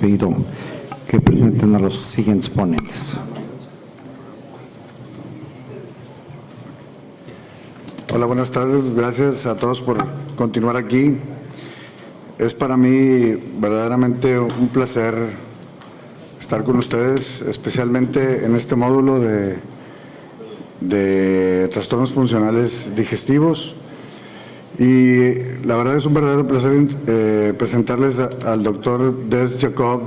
pido que presenten a los siguientes ponentes. Hola, buenas tardes. Gracias a todos por continuar aquí. Es para mí verdaderamente un placer estar con ustedes, especialmente en este módulo de trastornos funcionales digestivos. Y la verdad es un verdadero placer presentarles al doctor Desalegn Yacob,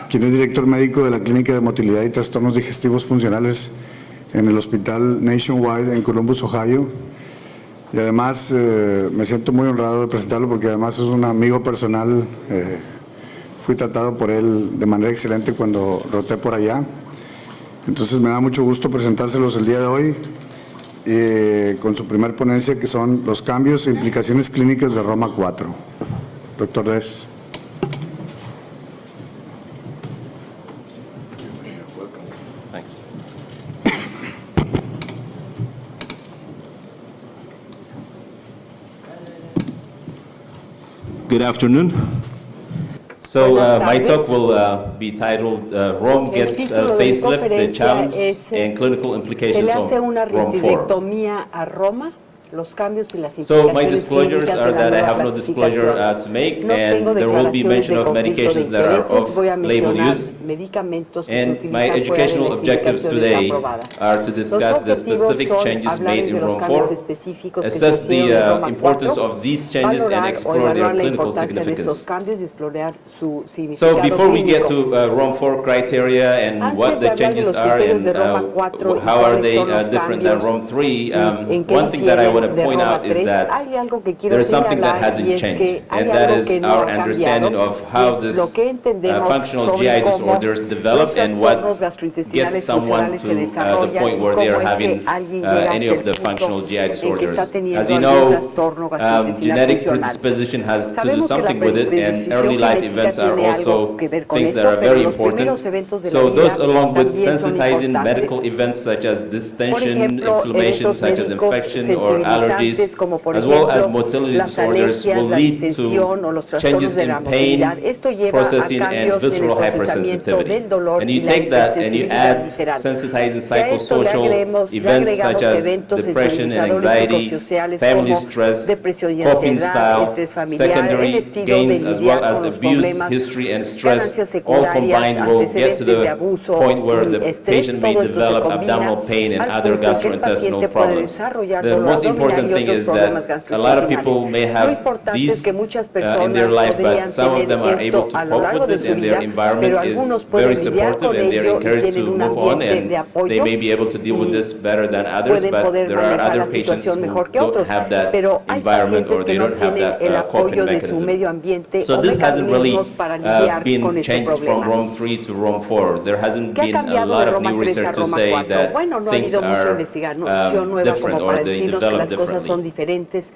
quien es director médico de la Clínica de Motilidad y Trastornos Digestivos Funcionales en el Hospital Nationwide en Columbus, Ohio. Y además me siento muy honrado de presentarlo porque además es un amigo personal. Fui tratado por él de manera excelente cuando roté por allá. Entonces me da mucho gusto presentárselos el día de hoy con su primer ponencia, que son los cambios e implicaciones clínicas de Roma IV. Doctor Des. Good afternoon. So my talk will be titled Rome Gets a Facelift, the Challenge and Clinical Implications of Rome IV. So my disclosures are that I have no disclosure to make, and there will be mention of medications that are off-label use. And my educational objectives today are to discuss the specific changes made in Rome IV, assess the importance of these changes, and explore their clinical significance. So before we get to Rome IV criteria and what the changes are and how are they different than Rome III, one thing that I want to point out is that there is something that hasn't changed, and that is our understanding of how this functional GI disorders develop and what gets someone to the point where they are having any of the functional GI disorders. As you know, genetic predisposition has to do something with it, and early life events are also things that are very important. So those, along with sensitizing medical events such as distension, inflammation such as infection or allergies, as well as motility disorders, will lead to changes in pain, processing, and visceral hypersensitivity. And you take that and you add sensitizing psychosocial events such as depression and anxiety, family stress, coping style, secondary gains, as well as abuse, history, and stress, all combined will get to the point where the patient may develop abdominal pain and other gastrointestinal problems. The most important thing is that a lot of people may have these in their life, but some of them are able to cope with this, and their environment is very supportive, and they're encouraged to move on, and they may be able to deal with this better than others, but there are other patients who don't have that environment or they don't have that coping mechanism. So this hasn't really been changed from Rome III to Rome IV. There hasn't been a lot of new research to say that things are different or they develop differently.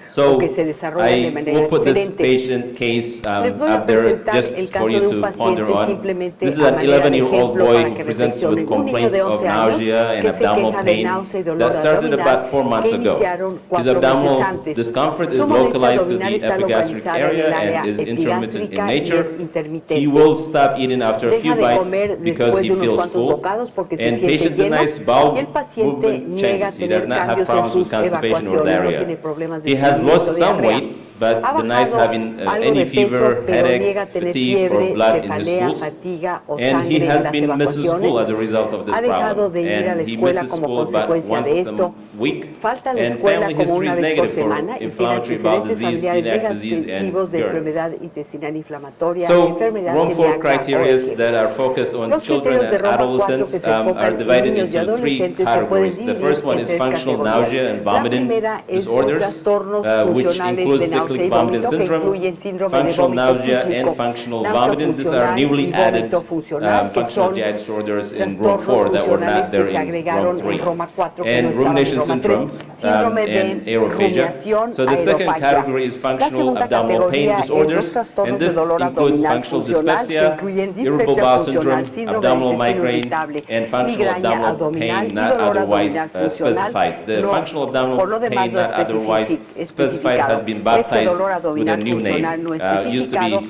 So I will put this patient case up there just for you to ponder on. This is an 11-year-old boy who presents with complaints of nausea and abdominal pain that started about 4 months ago. His abdominal discomfort is localized to the epigastric area and is intermittent in nature. He will stop eating after a few bites because he feels full, and patient denies bowel movement changes. He does not have problems with constipation or diarrhea. He has lost some weight, but denies having any fever, headache, fatigue, or blood in his stools. And he has been missing school as a result of this problem. And he misses school about once a week. And family history is negative for inflammatory bowel disease, celiac disease, and GERD. So Rome IV criteria that are focused on children and adolescents are divided into 3 categories. The first one is functional nausea and vomiting disorders, which includes cyclic vomiting syndrome, functional nausea, and functional vomiting. These are newly added functional GI disorders in Rome IV that were not there in Rome III. And rumination syndrome and aerophagia. So the second category is functional abdominal pain disorders, and this includes functional dyspepsia, irritable bowel syndrome, abdominal migraine, and functional abdominal pain not otherwise specified. The functional abdominal pain not otherwise specified has been baptized with a new name. It used to be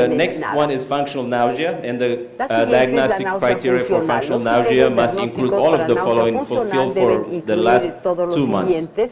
tienen next nada. one is functional nausea, and the La siguiente es la diagnostic náusea criteria for funcional. functional Los nausea criterios must include diagnósticos all para of the náusea following funcional fulfilled deben for the incluir last todos los 2 months. siguientes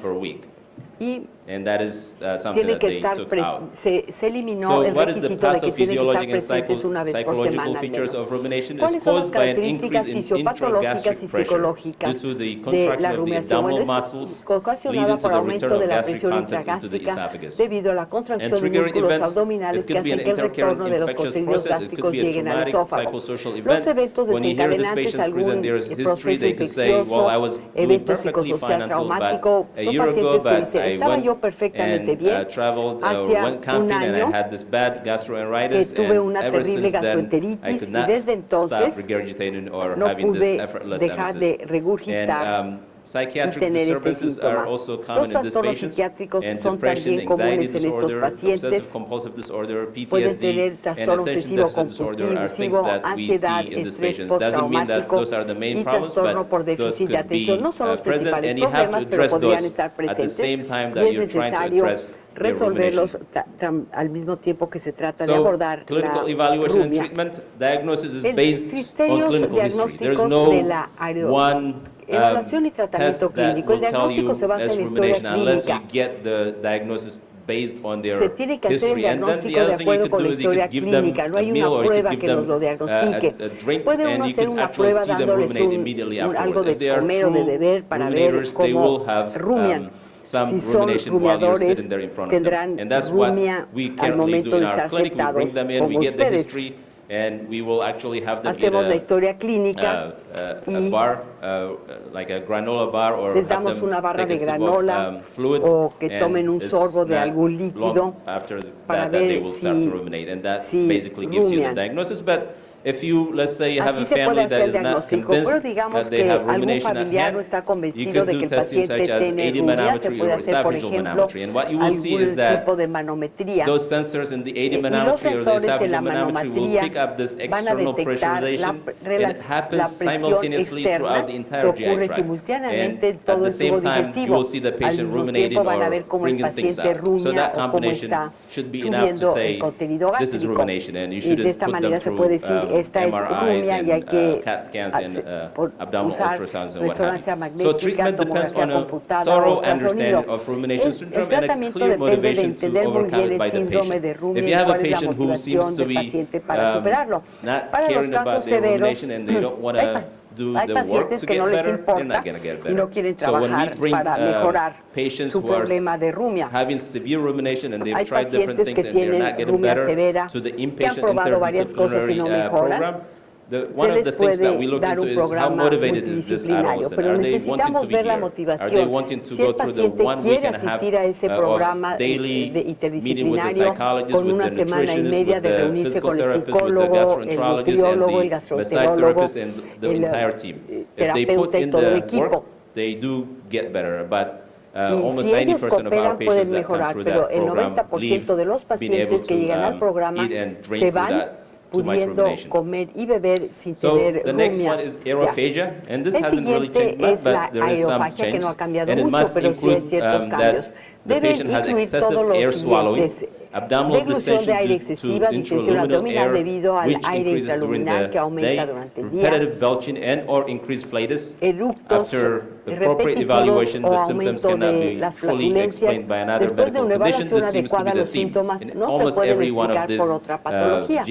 per week. Y And that is something tiene that que they estar took out. se eliminó So el what is the requisito de que tienen que estar pathophysiologic and presentes una vez por psychological semana al features menos. of rumination? ¿Cuáles Is son las caused by an características increase in fisiopatológicas y intragastric pressure psicológicas due to the de la contraction of the rumiación? abdominal Bueno, muscles, es ocasionada leading to por the aumento return de of la gastric presión content into the intragástrica esophagus. debido a la And contracción de triggering músculos events, abdominales it que could be hacen an que el intercurrent retorno de los infectious contenidos process, it could gástricos be a lleguen al traumatic esófago. psychosocial Los event. eventos When you hear this desencadenantes, patient algún present their history, proceso they could say, well, I was infeccioso, doing evento perfectly fine psicosocial until about traumático, a son year ago, pacientes que but dicen, I estaba went yo perfectamente and bien, traveled or hacia went camping, un and I año had this bad que gastroenteritis, tuve and una ever terrible since then I gastroenteritis could y not desde stop entonces regurgitating or no having this pude effortless dejar de emesis. regurgitar And y psychiatric tener este disturbances are síntoma. also Los common in these trastornos patients, psiquiátricos and son depression, también anxiety comunes en estos disorder, pacientes. obsessive compulsive disorder, Pueden tener PTSD, and trastorno attention obsesivo deficit disorder are things compulsivo, that we ansiedad, see in these estrés patients. Doesn't mean that postraumático those are the main y problems, trastorno por but those déficit de could atención. be No son los present, principales and you have to problemas, pero address podrían those estar at the presentes same time y that es you're trying to necesario address their resolverlos rumination. al mismo tiempo que se trata de So, abordar clinical la evaluation and rumia. treatment diagnosis is El based on criterios clinical history. There's diagnósticos de no la one evaluación y tratamiento test that clínico. El will tell diagnóstico se you basa as en la historia rumination unless you clínica. get the diagnosis based on Se their tiene que hacer el history. And then the diagnóstico de other thing you acuerdo could con do la is you historia could give them clínica. No a hay meal, una or you could prueba give que nos lo them diagnostique. a drink, Puede and uno you hacer could una actually prueba see them dándoles ruminate immediately algo afterwards. de If they are comer o de true beber para ver ruminators, they cómo will have rumian. some Si son rumination while you're rumiadores, sitting there in front of them. tendrán And that's what rumia we al currently momento do in de our estar clinic. We sentados bring them in, we como get the ustedes. history, and we will actually have them eat Hacemos la a historia clínica a y bar, like a granola bar, or les have damos them una barra take de a sip granola of fluid, o que and tomen un it's sorbo de not algún líquido long after para that they ver will start to si ruminate, and that si basically gives you the rumian. diagnosis. But if you, let's say, you have Así a se puede family hacer that el is not diagnóstico, pero convinced digamos that they que have algún rumination at familiar no hand, está you convencido could de do que el testing paciente such as tiene AD rumia, se manometry puede or hacer, por esophageal ejemplo, manometry. And what you will see algún is that tipo de manometría. those sensors in the AD Y los manometry or the sensores de la esophageal manometry will manometría pick up this van a external detectar la, pressurization, and it happens la presión simultaneously externa throughout the que entire GI ocurre tract. simultáneamente en And todo at the el tubo same time, you digestivo. will see the Al patient mismo ruminating tiempo van a or ver cómo el bringing things paciente out. So rumia that o cómo combination está should be enough to subiendo say el contenido this is gástrico. rumination, and you Y de shouldn't esta put them manera se through puede decir, esta es MRIs rumia y hay que and CAT scans and abdominal usar ultrasounds and what have resonancia you. So magnética, treatment depends tomografía on a computada, thorough ultrasonido. understanding of rumination syndrome El and a tratamiento clear depende de motivation to entender muy overcome bien it by el the síndrome de patient. rumia If y you have a cuál es la patient who seems motivación to del be paciente para superarlo. not Para los caring about casos their severos, rumination and they don't want to do hay the work pacientes to que no get les better, they're importa not going to get y no better. quieren So when we trabajar bring para mejorar patients su who are problema de rumia. having severe rumination and they've Hay tried different pacientes things que and they're tienen not getting rumia better, severa, to the que han inpatient probado varias cosas y interdisciplinary no mejoran, program, one se of les the things that puede we look dar into un is how programa motivated is this multidisciplinario, adolescent? pero Are they wanting to necesitamos be ver la here? Are they motivación. wanting to Si el go through the paciente 1 week quiere and a half asistir a ese programa of daily meeting with the interdisciplinario psychologist, con with una the semana y nutritionist, media with de the reunirse physical con el therapist, with the psicólogo, el gastroenterologist, nutriólogo, el and the massage gastroenterólogo, therapist, and the el entire team. If they put terapeuta y in todo el the work, equipo. they do get better. But Y almost si ellos 90% of our cooperan patients pueden that come mejorar, through pero that el program 90% de los being able pacientes que llegan al to programa eat and drink se van without too much pudiendo rumination. comer y beber sin So tener the next rumia. one is Ya. aerophagia, and this El hasn't really siguiente changed much, es la but there is some aerofagia, que change, no ha cambiado and it mucho, must pero sí hay include ciertos cambios. that the Deben patient has incluir excessive todos los air swallowing, siguientes: abdominal deglución de aire distension excesiva, due to distensión intraluminal abdominal air, debido al which aire increases during intraluminal the que aumenta day, durante el día, repetitive belching and or increased flatus. eructos After appropriate repetitivos evaluation, o the symptoms aumento cannot de be las fully flatulencias. explained by another Después de medical una condition. evaluación This seems to be adecuada, the los theme. síntomas In no se almost pueden every one of explicar these por otra patología.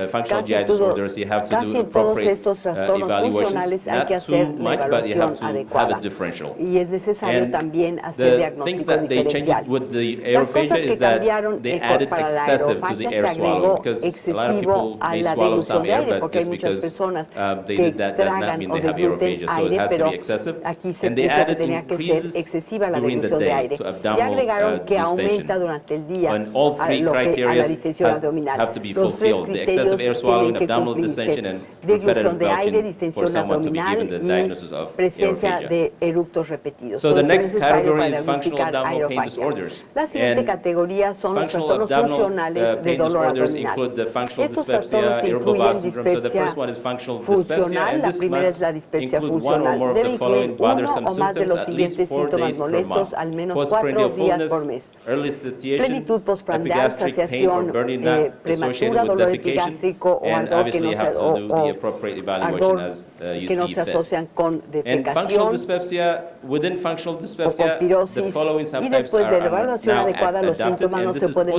functional Casi GI disorders, you have to casi do en todos appropriate estos trastornos evaluations, funcionales hay not que too hacer la much, but you have evaluación to have adecuada. a differential. Y es necesario And también hacer the diagnóstico things that they changed diferencial. with the Las aerophagia cosas que is that cambiaron they added para la excessive to the aerofagia se air swallowing, agregó because a lot of excesivo people a may la swallow deglución some de air, aire, but porque hay just muchas because personas they que did that does not tragan mean o they have degluten aerophagia, so it aire, has to pero be excessive. aquí se And they puso que added tenía que ser increases excesiva la during the deglución de day aire. to Y abdominal agregaron que aumenta distension. durante el día And all a, three lo que, a la criteria distensión abdominal. have to be Los tres fulfilled: the criterios excessive air swallowing, tienen que abdominal cumplirse: distension, and deglución repetitive de aire, belching for distensión someone to be abdominal given the y diagnosis of presencia aerophagia. de eructos repetidos. So Todo the eso es next necesario category para is functional diagnosticar abdominal pain aerofagia. disorders. La siguiente And categoría son los functional trastornos abdominal funcionales de pain dolor disorders abdominal. include the functional Estos dyspepsia, trastornos irritable bowel incluyen syndrome. So the dispepsia first one is functional dyspepsia, funcional. and La this primera es must la dispepsia include one or funcional. more of Debe the following incluir uno bothersome o más de symptoms los at least siguientes 4 síntomas days per molestos month: al menos postprandial 4 días por fullness, mes. early satiation, Plenitud postprandial, epigastric pain or saciación burning not associated prematura, with dolor defecation, epigástrico o and ardor que obviously no you se, have to do the appropriate evaluation ardor as you que no see se fit. asocian con And functional defecación dyspepsia, within functional o con dyspepsia, the pirosis, following y subtypes después de la are evaluación now adecuada los adapted, síntomas and no this se is pueden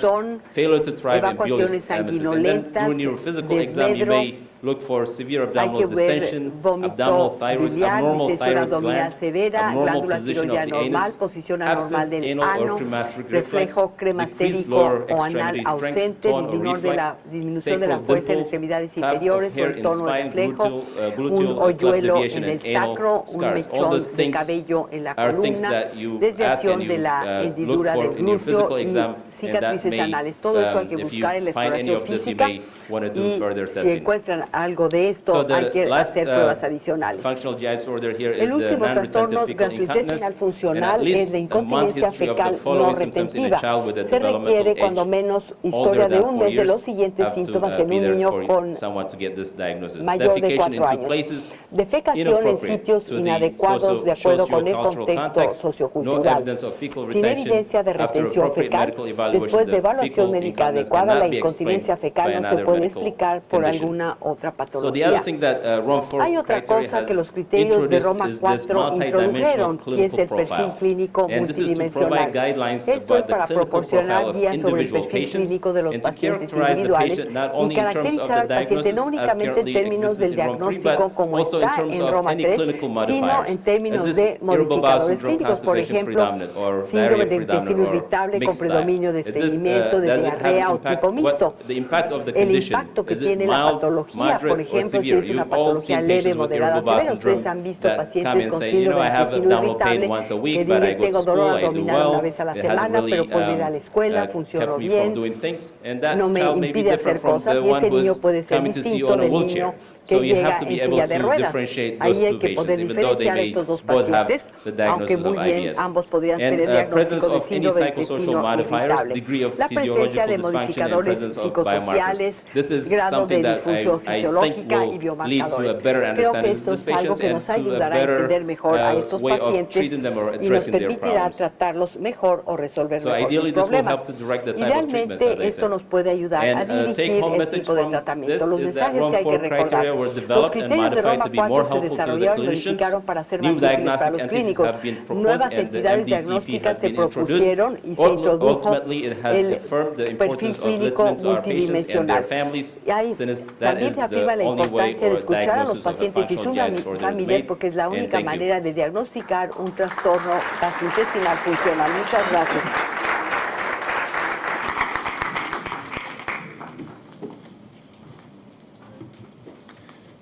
seizures, pistón, failure to thrive in bilious evacuaciones emesis. And then sanguinolentas, during your physical exam, you desmedro, may look for severe Hay que abdominal ver distension, vómito abdominal thyroid, biliar, abnormal distensión thyroid abdominal gland, severa, abnormal glándula position of tiroidea the normal, anus, posición anormal absent del anal or ano, cremasteric reflex, reflejo decreased cremastérico lower o anal extremity strength, ausente, tone or reflex, disminución de la sacral fuerza en dimple, extremidades cleft of inferiores o hair el in tono de spine, reflejo, un gluteal cleft hoyuelo deviation, en el and anal sacro, un scars. All mechón those de things cabello en la are things columna, that you ask desviación and de you la look hendidura for del in your glúteo physical y exam, and that cicatrices may, anales. Todo esto hay que if you buscar en la find any exploración of this, you física may want to do y further si testing. encuentran algo de esto So hay the que last hacer pruebas adicionales. functional GI disorder here is El the último trastorno non-retentive fecal gastrointestinal incontinence, and at funcional least es la a month incontinencia history of the fecal no following symptoms in a retentiva. child with a Se developmental requiere cuando age menos historia older de than un 4 mes de los years siguientes have to síntomas en be un there niño for con someone to get this diagnosis. mayor de Defecation 4 in two años. places Defecación en inappropriate sitios to the inadecuados de acuerdo con el socio-cultural contexto context, no sociocultural. evidence of fecal Sin retention evidencia de after retención appropriate fecal, medical evaluation. después de The evaluación fecal médica incontinence adecuada, la cannot be incontinencia explained fecal by no se another puede medical explicar por condition. alguna otra So the other patología. thing that Roma IV Hay otra criteria cosa has que los criterios de Roma introduced is this IV introdujeron, multidimensional que es clinical el perfil profile. clínico And this is to provide multidimensional. guidelines Esto es about the para clinical profile proporcionar of guías sobre el individual perfil patients clínico de los and to pacientes characterize the individuales patient not y only in terms of caracterizar the al paciente diagnosis no as únicamente en currently términos exists del in Roma III, diagnóstico but como also in está terms en of Roma any III, clinical sino modifiers. en Is términos this de irritable bowel modificadores syndrome, clínicos, por constipation ejemplo, predominant, or síndrome diarrhea de intestino predominant, or irritable con mixed predominio de type? Is this, estreñimiento, de does it have diarrea o impact? tipo mixto. What the impact of the El condition? impacto que Is it tiene la mild, patología, por moderate, or ejemplo, si severe? es una You've all patología seen leve, patients with moderada, irritable bowel severa. Ustedes syndrome han visto that come pacientes and con say, síndrome I de have intestino abdominal pain irritable once a que week, but I dicen go to tengo dolor school, I do abdominal well. una vez a la It hasn't semana, really pero puedo ir a la escuela, funciono kept me from bien, doing things, and that no me child may be impide different hacer from cosas, the y one ese who niño is puede ser coming to see you distinto on a del wheelchair. niño que So you llega have to be en able silla de to ruedas. differentiate those Ahí hay two que poder patients, even though they diferenciar may estos dos both have pacientes, the aunque diagnosis of muy bien IBS. ambos podrían And tener presence diagnóstico de of any síndrome de psychosocial intestino modifiers, irritable. degree of La presencia physiological de dysfunction, and modificadores presence of psicosociales, biomarkers. This is grado de something that disfunción I think fisiológica y will lead to a biomarcadores. better Creo que understanding of esto these es algo patients que and nos to a ayudará a entender better mejor a estos way of pacientes treating them or y nos addressing their permitirá problems. tratarlos mejor o resolver So mejor ideally sus this will problemas. help to direct the type of treatments, as Idealmente I esto said. nos puede ayudar a And dirigir take-home el message tipo de from tratamiento. this Los is that mensajes Roma que hay que IV recordar. criteria were Los developed and criterios de modified Roma to be more IV se helpful to the desarrollaron y clinicians. modificaron para ser New más útiles para diagnostic los entities clínicos. have been proposed Nuevas and the entidades MDCP diagnósticas has se been introduced. propusieron y se introdujo Ultimately, it has el affirmed the perfil importance of clínico listening to our patients and their multidimensional. families, Y ahí since that también is se the afirma la only way importancia de or escuchar a los diagnosis of a pacientes y functional sus GI disorder is familias made. porque es la And única thank you. manera de diagnosticar un trastorno gastrointestinal funcional. Muchas gracias.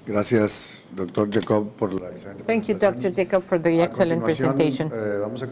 Gracias, doctor Jacob, por la excelente Thank you, presentación. Dr. Jacob, for the A excellent continuación, presentation. Vamos a